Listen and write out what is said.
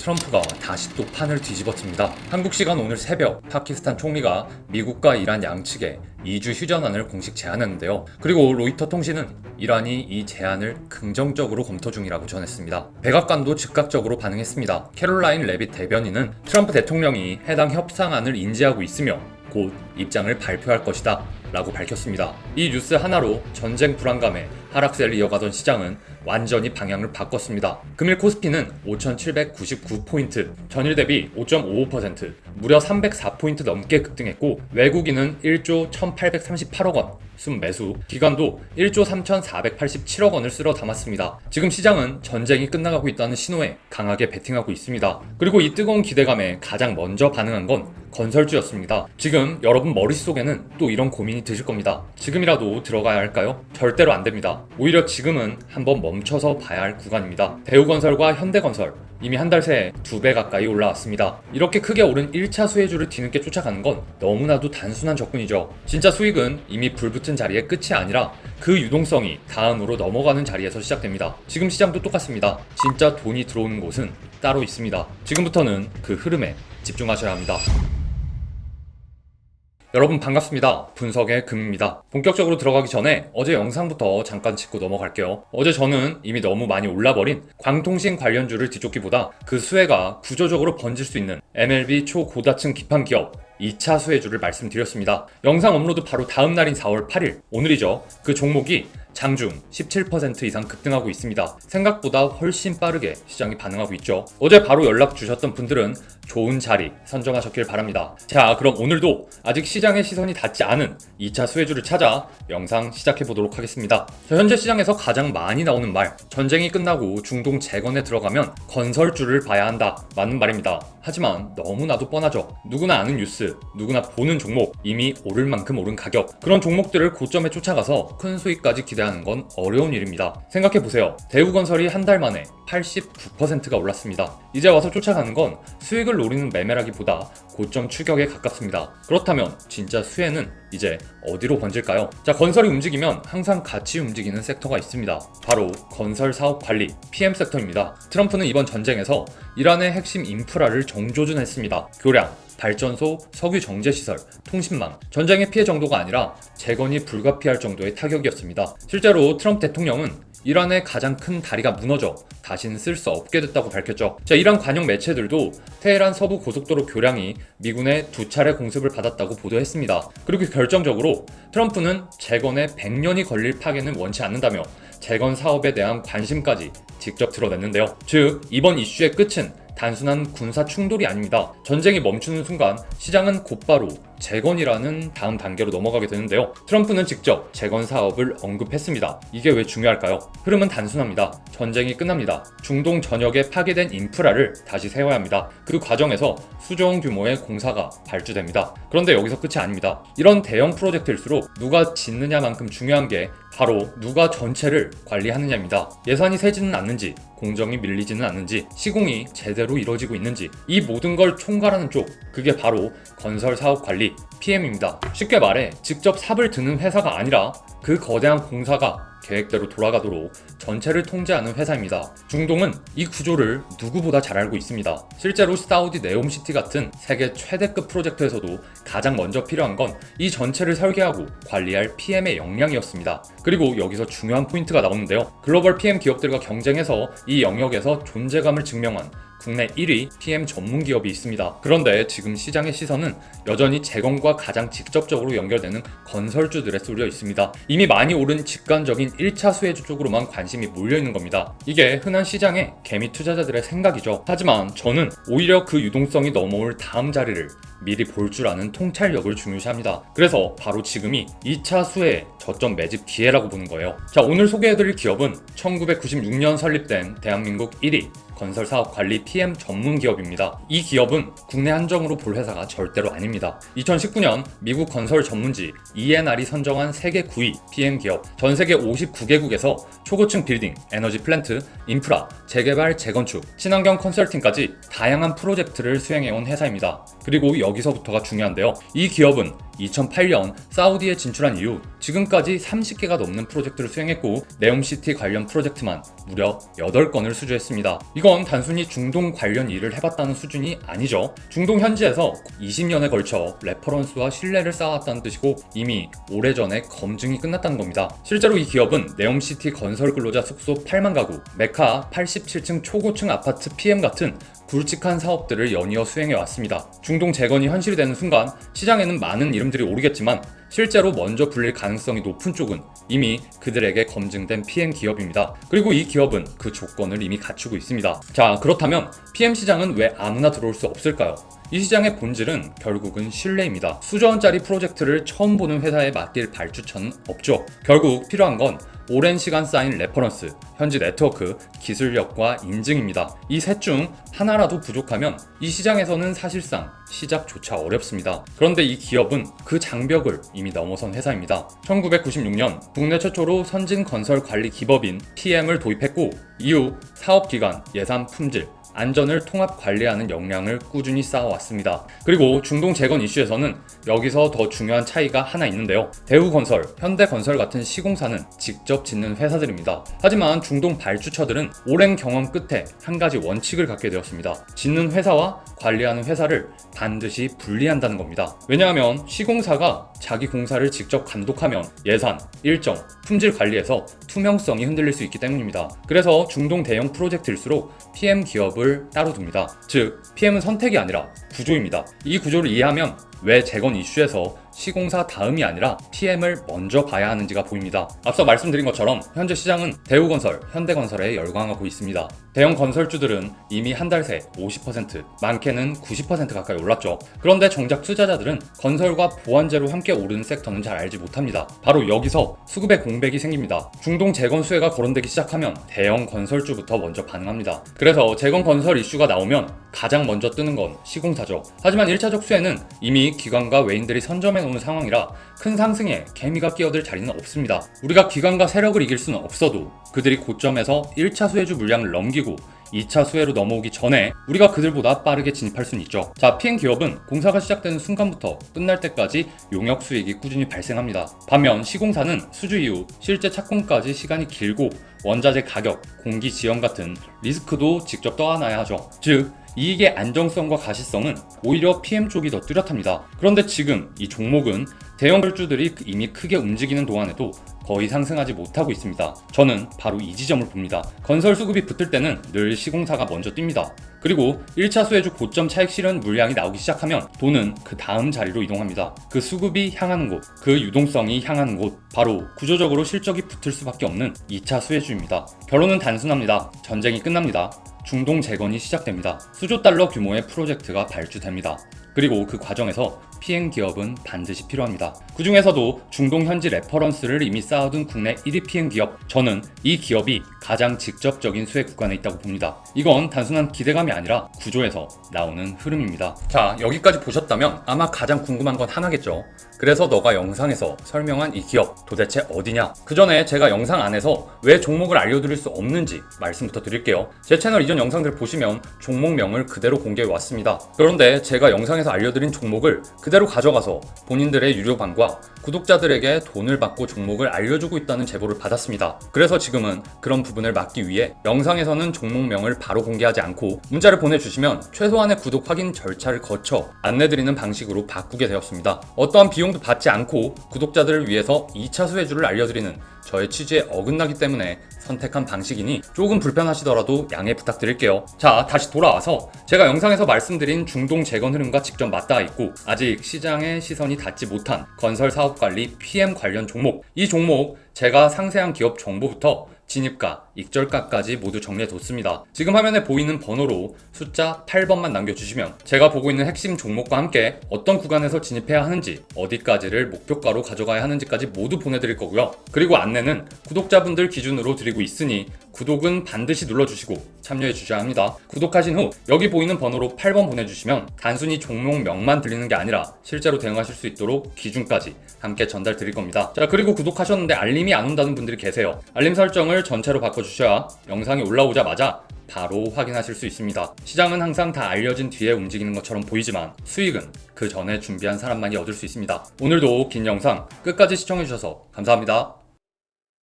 트럼프가 다시 또 판을 뒤집었습니다. 한국 시간 오늘 새벽 파키스탄 총리가 미국과 이란 양측에 2주 휴전안을 공식 제안했는데요. 그리고 로이터 통신은 이란이 이 제안을 긍정적으로 검토 중이라고 전했습니다. 백악관도 즉각적으로 반응했습니다. 캐롤라인 레빗 대변인은 트럼프 대통령이 해당 협상안을 인지하고 있으며 곧 입장을 발표할 것이다 라고 밝혔습니다. 이 뉴스 하나로 전쟁 불안감에 하락세를 이어가던 시장은 완전히 방향을 바꿨습니다. 금일 코스피는 5,799포인트, 전일 대비 5.55%, 무려 304포인트 넘게 급등했고 외국인은 1조 1,838억 원, 순매수, 기관도 1조 3,487억 원을 쓸어 담았습니다. 지금 시장은 전쟁이 끝나가고 있다는 신호에 강하게 베팅하고 있습니다. 그리고 이 뜨거운 기대감에 가장 먼저 반응한 건 건설주였습니다. 지금 여러분 머릿속에는 또 이런 고민이 드실 겁니다. 지금이라도 들어가야 할까요? 절대로 안 됩니다. 오히려 지금은 한번 멈춰서 봐야 할 구간입니다. 대우건설과 현대건설, 이미 한 달 새에 2배 가까이 올라왔습니다. 이렇게 크게 오른 1차 수혜주를 뒤늦게 쫓아가는 건 너무나도 단순한 접근이죠. 진짜 수익은 이미 불붙은 자리의 끝이 아니라 그 유동성이 다음으로 넘어가는 자리에서 시작됩니다. 지금 시장도 똑같습니다. 진짜 돈이 들어오는 곳은 따로 있습니다. 지금부터는 그 흐름에 집중하셔야 합니다. 여러분 반갑습니다. 분석의 금입니다. 본격적으로 들어가기 전에 어제 영상부터 잠깐 짚고 넘어갈게요. 어제 저는 이미 너무 많이 올라버린 광통신 관련주를 뒤쫓기보다 그 수혜가 구조적으로 번질 수 있는 MLB 초고다층 기판 기업 2차 수혜주를 말씀드렸습니다. 영상 업로드 바로 다음 날인 4월 8일 오늘이죠. 그 종목이 장중 17% 이상 급등하고 있습니다. 생각보다 훨씬 빠르게 시장이 반응하고 있죠. 어제 바로 연락 주셨던 분들은 좋은 자리 선정하셨길 바랍니다. 자, 그럼 오늘도 아직 시장의 시선이 닿지 않은 2차 수혜주를 찾아 영상 시작해 보도록 하겠습니다. 현재 시장에서 가장 많이 나오는 말, 전쟁이 끝나고 중동 재건에 들어가면 건설주를 봐야 한다, 맞는 말입니다. 하지만 너무나도 뻔하죠. 누구나 아는 뉴스, 누구나 보는 종목, 이미 오를 만큼 오른 가격, 그런 종목들을 고점에 쫓아가서 큰 수익까지 기대하는 건 어려운 일입니다. 생각해보세요. 대우건설이 한 달 만에 89%가 올랐습니다. 이제 와서 쫓아가는 건 수익을 노리는 매매라기보다 고점 추격에 가깝습니다. 그렇다면 진짜 수혜는 이제 어디로 번질까요? 자, 건설이 움직이면 항상 같이 움직이는 섹터가 있습니다. 바로 건설 사업 관리, PM 섹터입니다. 트럼프는 이번 전쟁에서 이란의 핵심 인프라를 정조준했습니다. 교량, 발전소, 석유 정제시설, 통신망, 전쟁의 피해 정도가 아니라 재건이 불가피할 정도의 타격이었습니다. 실제로 트럼프 대통령은 이란의 가장 큰 다리가 무너져 다시는 쓸 수 없게 됐다고 밝혔죠. 자, 이란 관영 매체들도 테헤란 서부 고속도로 교량이 미군의 2차례 공습을 받았다고 보도했습니다. 그리고 결정적으로 트럼프는 재건에 100년이 걸릴 파괴는 원치 않는다며 재건 사업에 대한 관심까지 직접 드러냈는데요. 즉, 이번 이슈의 끝은 단순한 군사 충돌이 아닙니다. 전쟁이 멈추는 순간 시장은 곧바로 재건이라는 다음 단계로 넘어가게 되는데요. 트럼프는 직접 재건 사업을 언급했습니다. 이게 왜 중요할까요? 흐름은 단순합니다. 전쟁이 끝납니다. 중동 전역에 파괴된 인프라를 다시 세워야 합니다. 그 과정에서 수조원 규모의 공사가 발주됩니다. 그런데 여기서 끝이 아닙니다. 이런 대형 프로젝트일수록 누가 짓느냐만큼 중요한 게 바로 누가 전체를 관리하느냐입니다. 예산이 새지는 않는지, 공정이 밀리지는 않는지, 시공이 제대로 이루어지고 있는지, 이 모든 걸 총괄하는 쪽, 그게 바로 건설 사업 관리, PM입니다. 쉽게 말해 직접 삽을 드는 회사가 아니라 그 거대한 공사가 계획대로 돌아가도록 전체를 통제하는 회사입니다. 중동은 이 구조를 누구보다 잘 알고 있습니다. 실제로 사우디 네옴시티 같은 세계 최대급 프로젝트에서도 가장 먼저 필요한 건 이 전체를 설계하고 관리할 PM의 역량이었습니다. 그리고 여기서 중요한 포인트가 나오는데요. 글로벌 PM 기업들과 경쟁해서 이 영역에서 존재감을 증명한 국내 1위 PM 전문 기업이 있습니다. 그런데 지금 시장의 시선은 여전히 재건과 가장 직접적으로 연결되는 건설주들에 쏠려 있습니다. 이미 많이 오른 직관적인 1차 수혜주 쪽으로만 관심이 몰려있는 겁니다. 이게 흔한 시장의 개미 투자자들의 생각이죠. 하지만 저는 오히려 그 유동성이 넘어올 다음 자리를 미리 볼 줄 아는 통찰력을 중요시합니다. 그래서 바로 지금이 2차 수혜의 저점 매집 기회라고 보는 거예요. 자, 오늘 소개해드릴 기업은 1996년 설립된 대한민국 1위 건설사업 관리 PM 전문 기업입니다. 이 기업은 국내 한정으로 볼 회사가 절대로 아닙니다. 2019년 미국 건설 전문지 ENR이 선정한 세계 9위 PM 기업, 전 세계 59개국에서 초고층 빌딩, 에너지 플랜트, 인프라, 재개발, 재건축, 친환경 컨설팅까지 다양한 프로젝트를 수행해온 회사입니다. 그리고 여기서부터가 중요한데요. 이 기업은 2008년 사우디에 진출한 이후 지금까지 30개가 넘는 프로젝트를 수행했고 네옴시티 관련 프로젝트만 무려 8건을 수주했습니다. 이건 단순히 중동 관련 일을 해봤다는 수준이 아니죠. 중동 현지에서 20년에 걸쳐 레퍼런스와 신뢰를 쌓아왔다는 뜻이고 이미 오래전에 검증이 끝났다는 겁니다. 실제로 이 기업은 네옴시티 건설 근로자 숙소 8만 가구, 메카 87층 초고층 아파트 PM 같은 굵직한 사업들을 연이어 수행해 왔습니다. 중동 재건이 현실이 되는 순간 시장에는 많은 이름들이 오르겠지만 실제로 먼저 불릴 가능성이 높은 쪽은 이미 그들에게 검증된 PM 기업입니다. 그리고 이 기업은 그 조건을 이미 갖추고 있습니다. 자, 그렇다면 PM 시장은 왜 아무나 들어올 수 없을까요? 이 시장의 본질은 결국은 신뢰입니다. 수조원짜리 프로젝트를 처음 보는 회사에 맡길 발주처는 없죠. 결국 필요한 건 오랜 시간 쌓인 레퍼런스, 현지 네트워크, 기술력과 인증입니다. 이 셋 중 하나라도 부족하면 이 시장에서는 사실상 시작조차 어렵습니다. 그런데 이 기업은 그 장벽을 이미 넘어선 회사입니다. 1996년 국내 최초로 선진 건설 관리 기법인 PM을 도입했고 이후 사업기간, 예산, 품질, 안전을 통합 관리하는 역량을 꾸준히 쌓아왔습니다. 그리고 중동 재건 이슈에서는 여기서 더 중요한 차이가 하나 있는데요. 대우건설, 현대건설 같은 시공사는 직접 짓는 회사들입니다. 하지만 중동 발주처들은 오랜 경험 끝에 한 가지 원칙을 갖게 되었습니다. 짓는 회사와 관리하는 회사를 반드시 분리한다는 겁니다. 왜냐하면 시공사가 자기 공사를 직접 감독하면 예산, 일정, 품질 관리에서 투명성이 흔들릴 수 있기 때문입니다. 그래서 중동 대형 프로젝트일수록 PM 기업을 따로 둡니다. 즉, PM은 선택이 아니라 구조입니다. 이 구조를 이해하면 왜 재건 이슈에서 시공사 다음이 아니라 PM을 먼저 봐야 하는지가 보입니다. 앞서 말씀드린 것처럼 현재 시장은 대우건설, 현대건설에 열광하고 있습니다. 대형 건설주들은 이미 한 달 새 50%, 많게는 90% 가까이 올랐죠. 그런데 정작 투자자들은 건설과 보완제로 함께 오르는 섹터는 잘 알지 못합니다. 바로 여기서 수급의 공백이 생깁니다. 중동 재건 수혜가 거론되기 시작하면 대형 건설주부터 먼저 반응합니다. 그래서 재건 건설 이슈가 나오면 가장 먼저 뜨는 건 시공사죠. 하지만 1차적 수혜는 이미 기관과 외인들이 선점해 놓은 상황이라 큰 상승에 개미가 끼어들 자리는 없습니다. 우리가 기관과 세력을 이길 수는 없어도 그들이 고점에서 1차 수혜주 물량을 넘기고 2차 수혜로 넘어오기 전에 우리가 그들보다 빠르게 진입할 수는 있죠. 자, PM 기업은 공사가 시작되는 순간부터 끝날 때까지 용역 수익이 꾸준히 발생합니다. 반면 시공사는 수주 이후 실제 착공까지 시간이 길고 원자재 가격, 공기 지연 같은 리스크도 직접 떠안아야 하죠. 즉, 이익의 안정성과 가시성은 오히려 PM 쪽이 더 뚜렷합니다. 그런데 지금 이 종목은 대형 건설주들이 이미 크게 움직이는 동안에도 거의 상승하지 못하고 있습니다. 저는 바로 이 지점을 봅니다. 건설 수급이 붙을 때는 늘 시공사가 먼저 뜁니다. 그리고 1차 수혜주 고점 차익 실현 물량이 나오기 시작하면 돈은 그 다음 자리로 이동합니다. 그 수급이 향하는 곳, 그 유동성이 향하는 곳, 바로 구조적으로 실적이 붙을 수밖에 없는 2차 수혜주입니다. 결론은 단순합니다. 전쟁이 끝납니다. 중동 재건이 시작됩니다. 수조 달러 규모의 프로젝트가 발주됩니다. 그리고 그 과정에서 PM 기업은 반드시 필요합니다. 그 중에서도 중동 현지 레퍼런스를 이미 쌓아둔 국내 1위 PM 기업, 저는 이 기업이 가장 직접적인 수혜 구간에 있다고 봅니다. 이건 단순한 기대감이 아니라 구조에서 나오는 흐름입니다. 자, 여기까지 보셨다면 아마 가장 궁금한 건 하나겠죠. 그래서 너가 영상에서 설명한 이 기업 도대체 어디냐? 그 전에 제가 영상 안에서 왜 종목을 알려드릴 수 없는지 말씀부터 드릴게요. 제 채널 이전 영상들 보시면 종목명을 그대로 공개해 왔습니다. 그런데 제가 영상에서 알려드린 종목을 그대로 가져가서 본인들의 유료방과 구독자들에게 돈을 받고 종목을 알려주고 있다는 제보를 받았습니다. 그래서 지금은 그런 부분을 막기 위해 영상에서는 종목명을 바로 공개하지 않고 문자를 보내주시면 최소한의 구독 확인 절차를 거쳐 안내드리는 방식으로 바꾸게 되었습니다. 어떠한 비용도 받지 않고 구독자들을 위해서 2차 수혜주를 알려드리는 저의 취지에 어긋나기 때문에 선택한 방식이니 조금 불편하시더라도 양해 부탁드릴게요. 자, 다시 돌아와서 제가 영상에서 말씀드린 중동 재건 흐름과 직접 맞닿아 있고 아직 시장의 시선이 닿지 못한 건설 사업 관리 PM 관련 종목, 이 종목 제가 상세한 기업 정보부터 진입가, 익절가까지 모두 정리해뒀습니다. 지금 화면에 보이는 번호로 숫자 8번만 남겨주시면 제가 보고 있는 핵심 종목과 함께 어떤 구간에서 진입해야 하는지, 어디까지를 목표가로 가져가야 하는지까지 모두 보내드릴 거고요. 그리고 안내는 구독자분들 기준으로 드리고 있으니 구독은 반드시 눌러주시고 참여해 주셔야 합니다. 구독하신 후 여기 보이는 번호로 8번 보내주시면 단순히 종목명만 들리는 게 아니라 실제로 대응하실 수 있도록 기준까지 함께 전달 드릴 겁니다. 자, 그리고 구독하셨는데 알림이 안 온다는 분들이 계세요. 알림 설정을 전체로 바꿔주셔야 영상이 올라오자마자 바로 확인하실 수 있습니다. 시장은 항상 다 알려진 뒤에 움직이는 것처럼 보이지만 수익은 그 전에 준비한 사람만이 얻을 수 있습니다. 오늘도 긴 영상 끝까지 시청해주셔서 감사합니다.